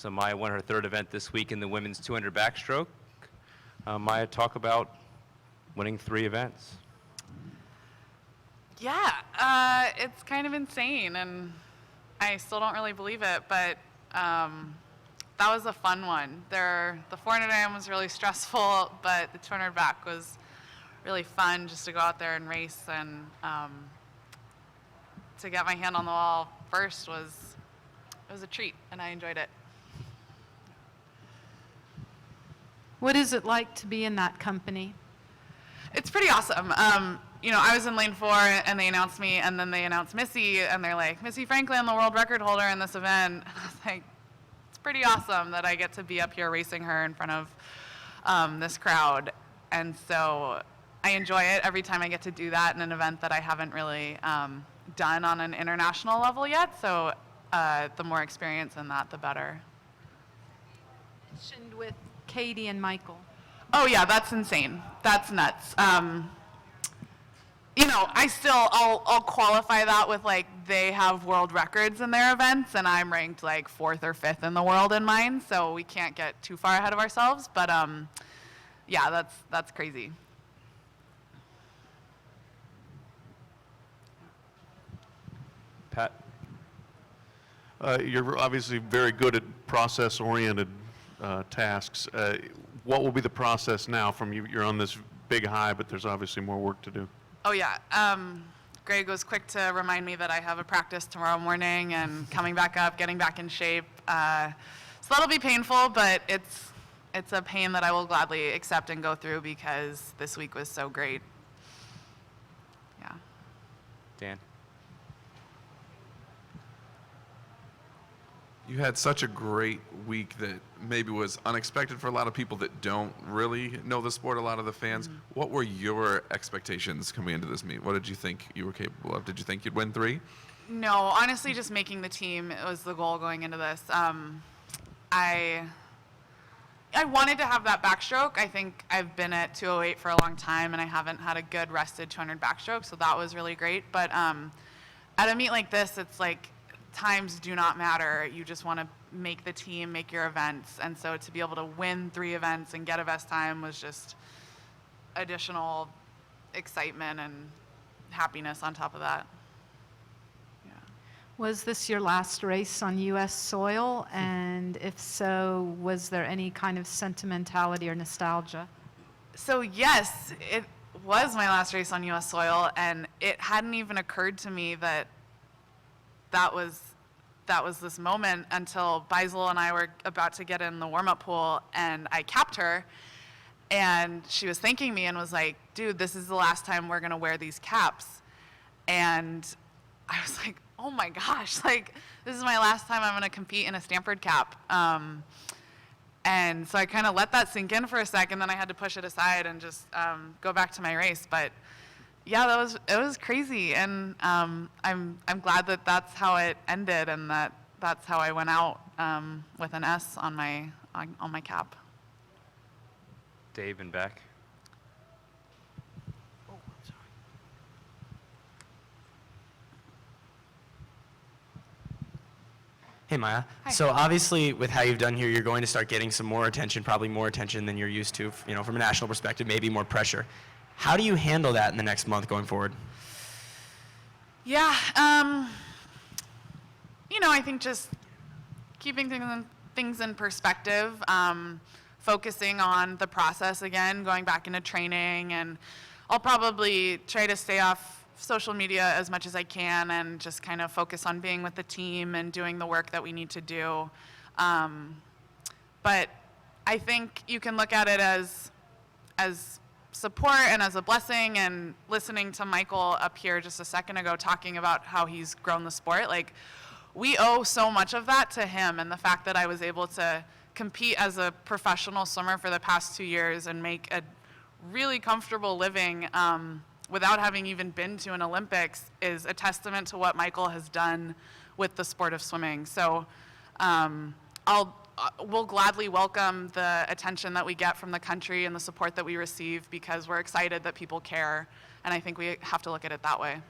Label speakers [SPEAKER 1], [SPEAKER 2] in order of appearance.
[SPEAKER 1] So Maya won her third event this week in the women's 200 backstroke. Maya, talk about winning 3 events.
[SPEAKER 2] Yeah, it's kind of insane, and I still don't really believe it, but that was a fun one. The 400 AM was really stressful, but the 200 back was really fun just to go out there and race, and to get my hand on the wall first was a treat, and I enjoyed it.
[SPEAKER 3] What is it like to be in that company?
[SPEAKER 2] It's pretty awesome. I was in lane 4 and they announced me, and then they announced Missy, and they're like, Missy Franklin, the world record holder in this event. And I was like, it's pretty awesome that I get to be up here racing her in front of this crowd. And so I enjoy it every time I get to do that in an event that I haven't really done on an international level yet. So the more experience in that, the better.
[SPEAKER 3] Mentioned with Katie and Michael.
[SPEAKER 2] Oh yeah, that's insane. That's nuts. I'll qualify that with like they have world records in their events, and I'm ranked like 4th or 5th in the world in mine, so we can't get too far ahead of ourselves. But yeah, that's crazy.
[SPEAKER 1] Pat?
[SPEAKER 4] You're obviously very good at process-oriented tasks. What will be the process now from you? You're on this big high, but there's obviously more work to do.
[SPEAKER 2] Oh yeah. Greg was quick to remind me that I have a practice tomorrow morning and coming back up, getting back in shape. So that'll be painful, but it's a pain that I will gladly accept and go through because this week was so great. Yeah.
[SPEAKER 1] Dan?
[SPEAKER 5] You had such a great week that maybe was unexpected for a lot of people that don't really know the sport, a lot of the fans. Mm-hmm. What were your expectations coming into this meet? What did you think you were capable of? Did you think you'd win 3?
[SPEAKER 2] No, honestly, just making the team was the goal going into this. I wanted to have that backstroke. I think I've been at 208 for a long time, and I haven't had a good rested 200 backstroke, so that was really great. But at a meet like this, it's like, times do not matter. You just want to make the team, make your events. And so to be able to win 3 events and get a best time was just additional excitement and happiness on top of that. Yeah.
[SPEAKER 3] Was this your last race on U.S. soil? And if so, was there any kind of sentimentality or nostalgia?
[SPEAKER 2] So yes, it was my last race on U.S. soil, and it hadn't even occurred to me that was this moment until Beisel and I were about to get in the warm-up pool, and I capped her, and she was thanking me and was like, dude, this is the last time we're gonna wear these caps. And I was like, oh my gosh, like, this is my last time I'm gonna compete in a Stanford cap. And so I kind of let that sink in for a second, then I had to push it aside and just go back to my race. But yeah, it was crazy, and I'm glad that that's how it ended, and that's how I went out with an S on my cap.
[SPEAKER 1] Dave and Beck?
[SPEAKER 4] Oh, sorry.
[SPEAKER 6] Hey Maya.
[SPEAKER 2] Hi.
[SPEAKER 6] So obviously with how you've done here, you're going to start getting some more attention, probably more attention than you're used to, from a national perspective, maybe more pressure. How do you handle that in the next month going forward?
[SPEAKER 2] Yeah, I think just keeping things in perspective, focusing on the process again, going back into training, and I'll probably try to stay off social media as much as I can and just kind of focus on being with the team and doing the work that we need to do. But I think you can look at it as support and as a blessing, and listening to Michael up here just a second ago talking about how he's grown the sport, like, we owe so much of that to him, and the fact that I was able to compete as a professional swimmer for the past 2 years and make a really comfortable living without having even been to an Olympics is a testament to what Michael has done with the sport of swimming. So we'll gladly welcome the attention that we get from the country and the support that we receive, because we're excited that people care, and I think we have to look at it that way.